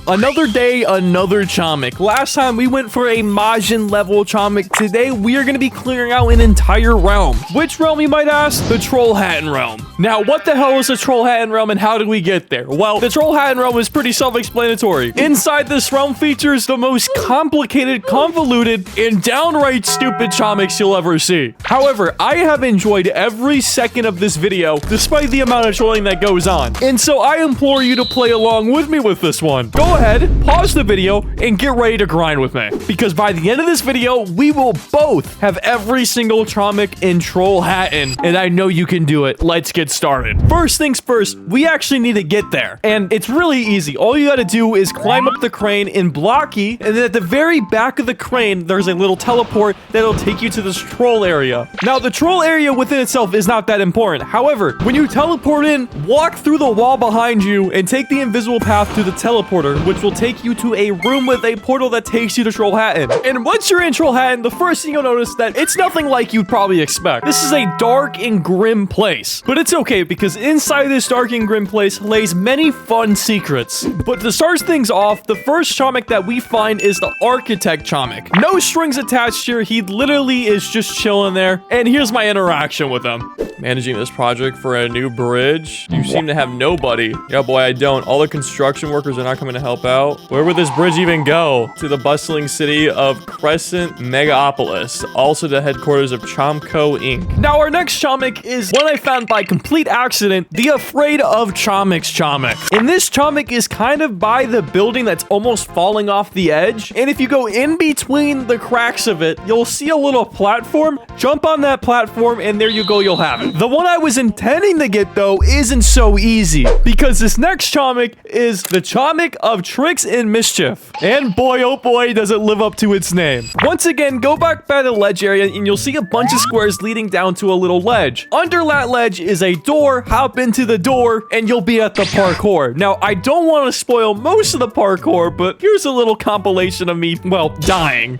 Another day, another Chomik. Last time we went for a Majin level Chomik. Today we are going to be clearing out an entire realm. Which realm, you might ask? The Troll Hatton realm. Now, what the hell is the Troll Hatton realm and how did we get there? Well, the Troll Hatton realm is pretty self-explanatory. Inside this realm features the most complicated, convoluted, and downright stupid Chomiks you'll ever see. However, I have enjoyed every second of this video, despite the amount of trolling that goes on. And so I implore you to play along with me with this one. Go ahead, pause the video, and get ready to grind with me. Because by the end of this video, we will both have every single Chomik in Troll Hatton. And I know you can do it. Let's get started. First things first, we actually need to get there. And it's really easy. All you gotta do is climb up the crane in Blocky, and then at the very back of the crane, there's a little teleport that'll take you to this troll area. Now, the troll area within itself is not that important. However, when you teleport in, walk through the wall behind you and take the invisible path to the teleporter, which will take you to a room with a portal that takes you to Troll Hatton. And once you're in Troll Hatton, the first thing you'll notice that it's nothing like you'd probably expect. This is a dark and grim place, but it's okay because inside this dark and grim place lays many fun secrets. But to start things off, the first Chomik that we find is the Architect Chomik. No strings attached here. He literally is just chilling there. And here's my interaction with him. Managing this project for a new bridge. You seem to have nobody. Yeah, boy, I don't. All the construction workers are not coming to help out. Where would this bridge even go? To the bustling city of Crescent Megapolis, also the headquarters of Chomco Inc. Now, our next Chomik is one I found by complete accident, the Afraid of Chomiks Chomik. And this Chomik is kind of by the building that's almost falling off the edge. And if you go in between the cracks of it, you'll see a little platform. Jump on that platform, and there you go, you'll have it. The one I was intending to get, though, isn't so easy, because this next Chomik is the Chomik of Tricks and Mischief. And boy, oh boy, does it live up to its name. Once again, go back by the ledge area, and you'll see a bunch of squares leading down to a little ledge. Under that ledge is a door. Hop into the door, and you'll be at the parkour. Now, I don't want to spoil most of the parkour, but here's a little compilation of me, well, dying.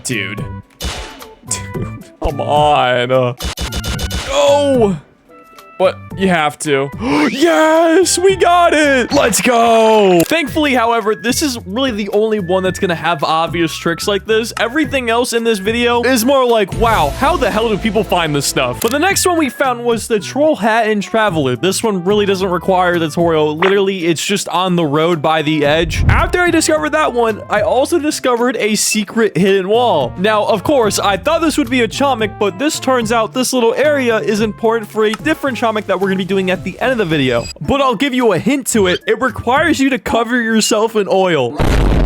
Dude, come on. Oh! But you have to. Yes, we got it. Let's go. Thankfully, however, this is really the only one that's going to have obvious tricks like this. Everything else in this video is more like, wow, how the hell do people find this stuff? But the next one we found was the Troll Hatton Traveler. This one really doesn't require a tutorial. Literally, it's just on the road by the edge. After I discovered that one, I also discovered a secret hidden wall. Now, of course, I thought this would be a Chomik, but this turns out this little area is important for a different Chomik that we're going to be doing at the end of the video. But I'll give you a hint to it. It requires you to cover yourself in oil.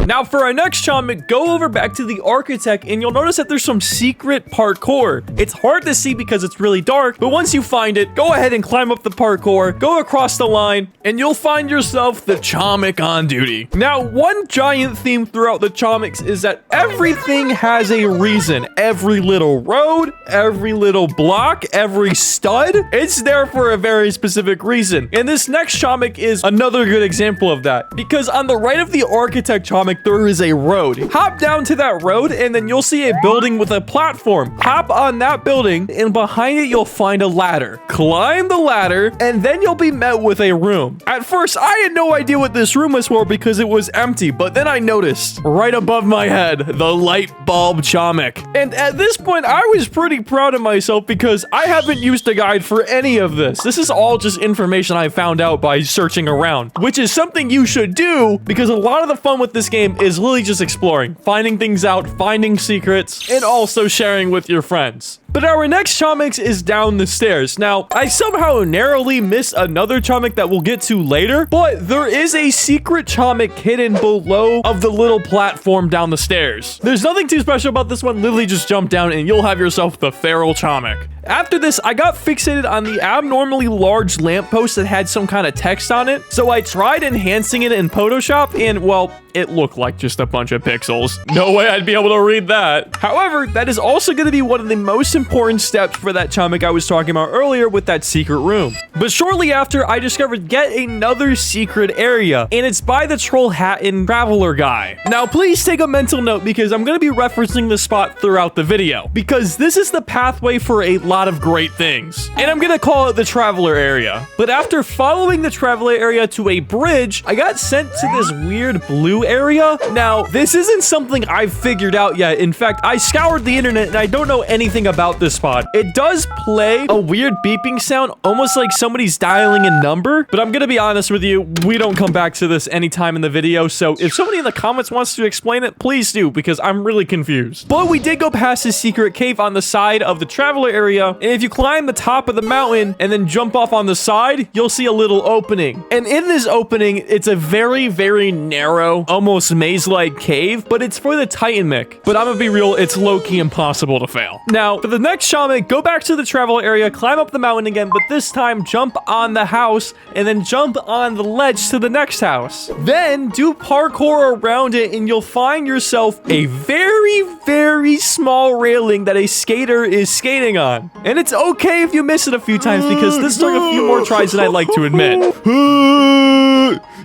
Now, for our next Chomik, go over back to the Architect, and you'll notice that there's some secret parkour. It's hard to see because it's really dark, but once you find it, go ahead and climb up the parkour, go across the line, and you'll find yourself the Chomik on duty. Now, one giant theme throughout the Chomiks is that everything has a reason. Every little road, every little block, every stud, it's there for a very specific reason. And this next Chomik is another good example of that, because on the right of the Architect Chomik, there is a road. Hop down to that road, and then you'll see a building with a platform. Hop on that building, and behind it, you'll find a ladder. Climb the ladder, and then you'll be met with a room. At first, I had no idea what this room was for because it was empty, but then I noticed, right above my head, the light bulb Chomik. And at this point, I was pretty proud of myself because I haven't used a guide for any of this. This is all just information I found out by searching around, which is something you should do because a lot of the fun with this game is literally just exploring, finding things out, finding secrets, and also sharing with your friends. But our next Chomik is down the stairs. Now, I somehow narrowly missed another Chomik that we'll get to later, but there is a secret Chomik hidden below of the little platform down the stairs. There's nothing too special about this one. Literally just jump down and you'll have yourself the feral Chomik. After this, I got fixated on the abnormally large lamppost that had some kind of text on it, so I tried enhancing it in Photoshop, and, well, it looked like just a bunch of pixels. No way I'd be able to read that. However, that is also going to be one of the most important steps for that chomik I was talking about earlier with that secret room. But shortly after, I discovered yet another secret area, and it's by the troll hat and traveler guy. Now, please take a mental note because I'm going to be referencing this spot throughout the video, because this is the pathway for a lot of great things. And I'm going to call it the traveler area. But after following the traveler area to a bridge, I got sent to this weird blue area. Now, this isn't something I've figured out yet. In fact, I scoured the internet and I don't know anything about this spot. It does play a weird beeping sound, almost like somebody's dialing a number, but I'm gonna be honest with you, we don't come back to this anytime in the video, so if somebody in the comments wants to explain it, please do, because I'm really confused. But we did go past this secret cave on the side of the traveler area, and if you climb the top of the mountain and then jump off on the side, you'll see a little opening. And in this opening, it's a very, very narrow, almost maze-like cave, but it's for the Titan Mick. But I'm gonna be real, it's low-key impossible to fail. Now, for the next shaman, go back to the travel area, climb up the mountain again, but this time jump on the house and then jump on the ledge to the next house. Then do parkour around it and you'll find yourself a very, very small railing that a skater is skating on. And it's okay if you miss it a few times because this took a few more tries than I'd like to admit.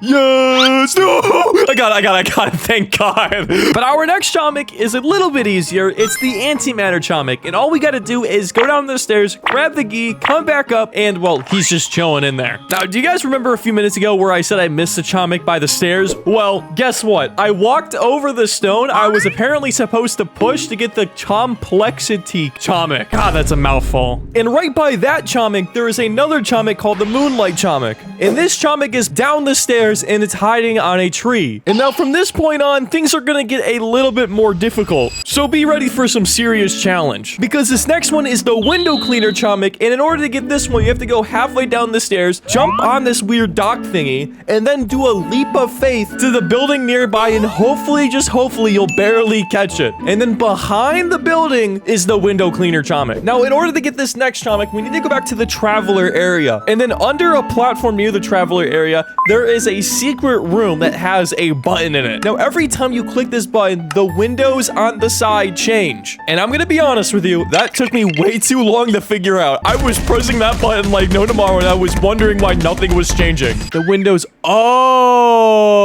Yes! No! I got it, thank God. But our next chomik is a little bit easier. It's the antimatter chomik, and all we gotta do is go down the stairs, grab the gi, come back up, and, well, he's just chilling in there. Now, do you guys remember a few minutes ago where I said I missed the chomik by the stairs? Well, guess what? I walked over the stone I was apparently supposed to push to get the complexity chomik. God, that's a mouthful. And right by that chomik, there is another chomik called the moonlight chomik. And this chomik is down the stairs and it's hiding on a tree. And now from this point on, things are gonna get a little bit more difficult. So be ready for some serious challenge. Because this next one is the window cleaner chomik, and in order to get this one, you have to go halfway down the stairs, jump on this weird dock thingy, and then do a leap of faith to the building nearby, and hopefully, just hopefully, you'll barely catch it. And then behind the building is the window cleaner chomik. Now, in order to get this next chomik, we need to go back to the traveler area. And then under a platform near the traveler area, there is a secret room that has a button in it. Now, every time you click this button, the windows on the side change. And I'm gonna be honest with you, that took me way too long to figure out. I was pressing that button like no tomorrow, and I was wondering why nothing was changing. The windows, oh,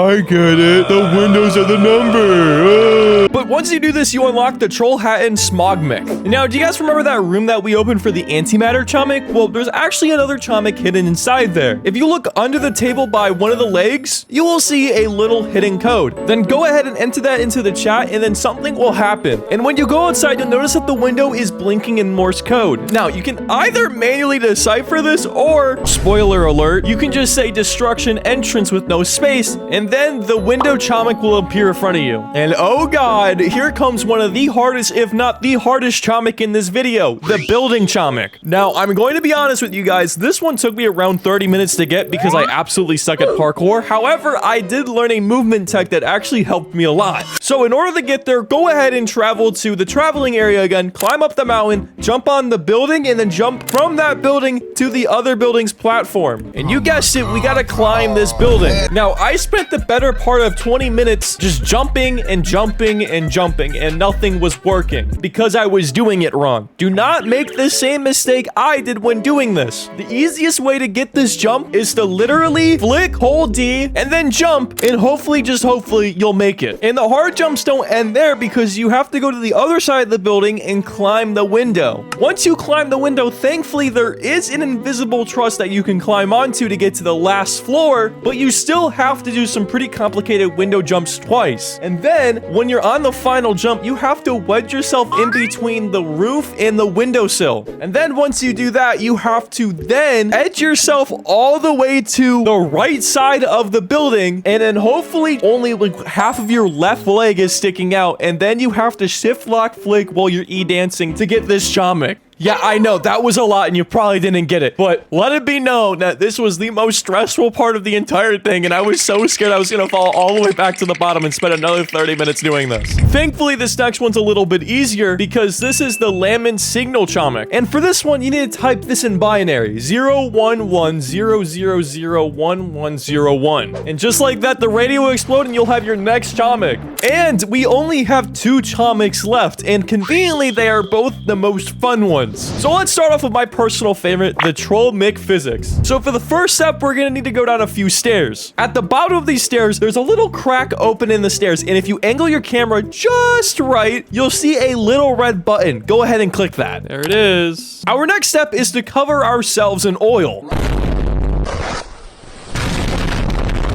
I get it. The windows are the number. But once you do this, you unlock the troll hat and smog mick. Now, do you guys remember that room that we opened for the antimatter chomik? Well, there's actually another chomik hidden inside there. If you look under the table by one of the legs, you will see a little hidden code. Then go ahead and enter that into the chat, and then something will happen. And when you go outside, you'll notice that the window is blinking in Morse code. Now, you can either manually decipher this, or, spoiler alert, you can just say destruction entrance with no space, and then the window chomik will appear in front of you. And oh god, here comes one of the hardest, if not the hardest chomik in this video, the building chomik. Now, I'm going to be honest with you guys, this one took me around 30 minutes to get because I absolutely suck at parkour. However, I did learn a movement tech that actually helped me a lot. So in order to get there, go ahead and travel to the traveling area again, climb up the mountain, jump on the building, and then jump from that building to the other building's platform. And you guessed it, we gotta climb this building. Now, I spent the better part of 20 minutes just jumping and jumping and jumping, and nothing was working because I was doing it wrong. Do not make the same mistake I did when doing this. The easiest way to get this jump is to literally flick, hold D, and then jump, and hopefully, just hopefully, you'll make it. And the hard jumps don't end there because you have to go to the other side of the building and climb the window. Once you climb the window, thankfully, there is an invisible truss that you can climb onto to get to the last floor, but you still have to do some pretty complicated window jumps twice. And then, when you're on the final jump, you have to wedge yourself in between the roof and the windowsill. And then once you do that, you have to then edge yourself all the way to the right side of the building, and then hopefully only like half of your left leg is sticking out, and then you have to shift lock flick while you're E-dancing to get this chomik. Yeah, I know, that was a lot and you probably didn't get it, but let it be known that this was the most stressful part of the entire thing, and I was so scared I was gonna fall all the way back to the bottom and spend another 30 minutes doing this. Thankfully, this next one's a little bit easier because this is the Lammin Signal Chomic. And for this one, you need to type this in binary, 011001101. And just like that, the radio will explode and you'll have your next Chomic. And we only have 2 Chomics left, and conveniently, they are both the most fun ones. So let's start off with my personal favorite, the Troll Mick Physics. So for the first step, we're gonna need to go down a few stairs. At the bottom of these stairs, there's a little crack open in the stairs, and if you angle your camera just right, you'll see a little red button. Go ahead and click that. There it is. Our next step is to cover ourselves in oil.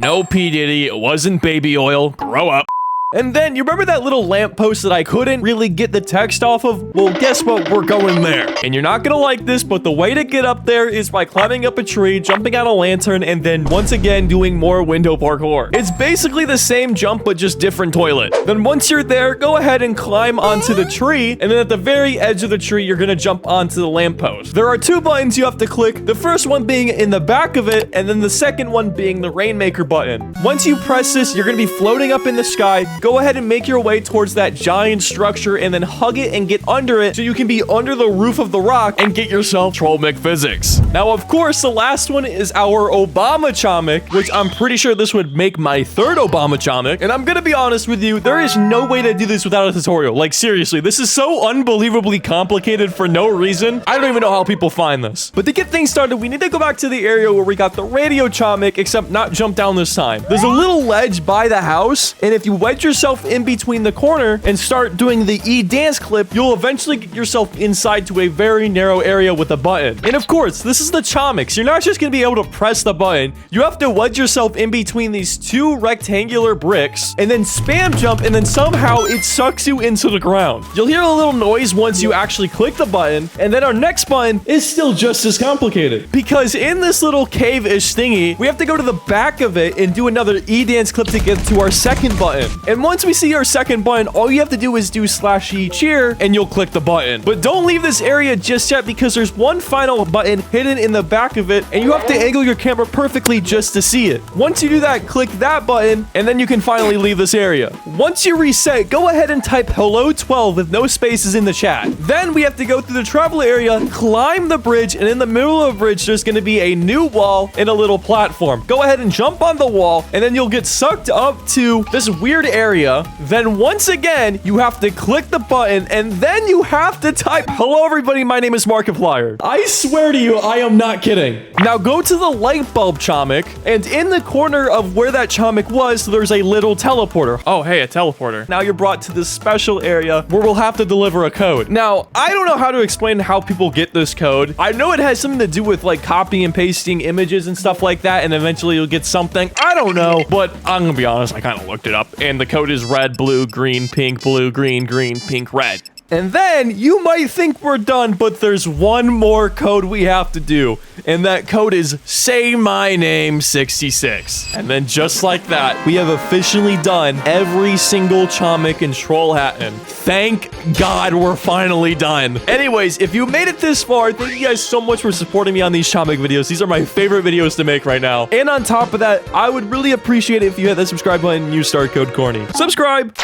No, P. Diddy, it wasn't baby oil. Grow up. And then, you remember that little lamppost that I couldn't really get the text off of? Well, guess what? We're going there. And you're not gonna like this, but the way to get up there is by climbing up a tree, jumping on a lantern, and then once again doing more window parkour. It's basically the same jump, but just different toilet. Then once you're there, go ahead and climb onto the tree, and then at the very edge of the tree, you're gonna jump onto the lamppost. There are 2 buttons you have to click, the first one being in the back of it, and then the second one being the Rainmaker button. Once you press this, you're gonna be floating up in the sky. Go ahead and make your way towards that giant structure and then hug it and get under it so you can be under the roof of the rock and get yourself Troll Mick Physics. Now, of course, the last one is our Obama Chomic, which I'm pretty sure this would make my 3rd Obama Chomic. And I'm gonna be honest with you, there is no way to do this without a tutorial. Like, seriously, this is so unbelievably complicated for no reason. I don't even know how people find this. But to get things started, we need to go back to the area where we got the radio Chomic, except not jump down this time. There's a little ledge by the house, and if you wedge yourself in between the corner and start doing the E-dance clip, you'll eventually get yourself inside to a very narrow area with a button. And of course, this is the Chomics. You're not just gonna be able to press the button. You have to wedge yourself in between these 2 rectangular bricks and then spam jump, and then somehow it sucks you into the ground. You'll hear a little noise once you actually click the button, and then our next button is still just as complicated. Because in this little cave-ish thingy, we have to go to the back of it and do another E-dance clip to get to our second button. And once we see our second button, all you have to do is do /E cheer and you'll click the button. But don't leave this area just yet because there's one final button hidden in the back of it and you have to angle your camera perfectly just to see it. Once you do that, click that button and then you can finally leave this area. Once you reset, go ahead and type hello 12 with no spaces in the chat. Then we have to go through the travel area, climb the bridge, and in the middle of the bridge, there's going to be a new wall and a little platform. Go ahead and jump on the wall and then you'll get sucked up to this weird area. Then once again, you have to click the button and then you have to type, hello everybody, my name is Markiplier. I swear to you, I am not kidding. Now go to the light bulb Chomic, and in the corner of where that Chomic was, there's a little teleporter. Oh, hey, a teleporter. Now you're brought to this special area where we'll have to deliver a code. Now, I don't know how to explain how people get this code. I know it has something to do with like copying and pasting images and stuff like that, and eventually you'll get something. I don't know, but I'm gonna be honest, I kind of looked it up, and the code is red, blue, green, pink, blue, green, green, pink, red. And then you might think we're done, but there's one more code we have to do. And that code is say my name 66. And then just like that, we have officially done every single Chomic in Trollhättan. Thank God we're finally done. Anyways, if you made it this far, thank you guys so much for supporting me on these Chomic videos. These are my favorite videos to make right now. And on top of that, I would really appreciate it if you hit that subscribe button and use star code corny. Subscribe!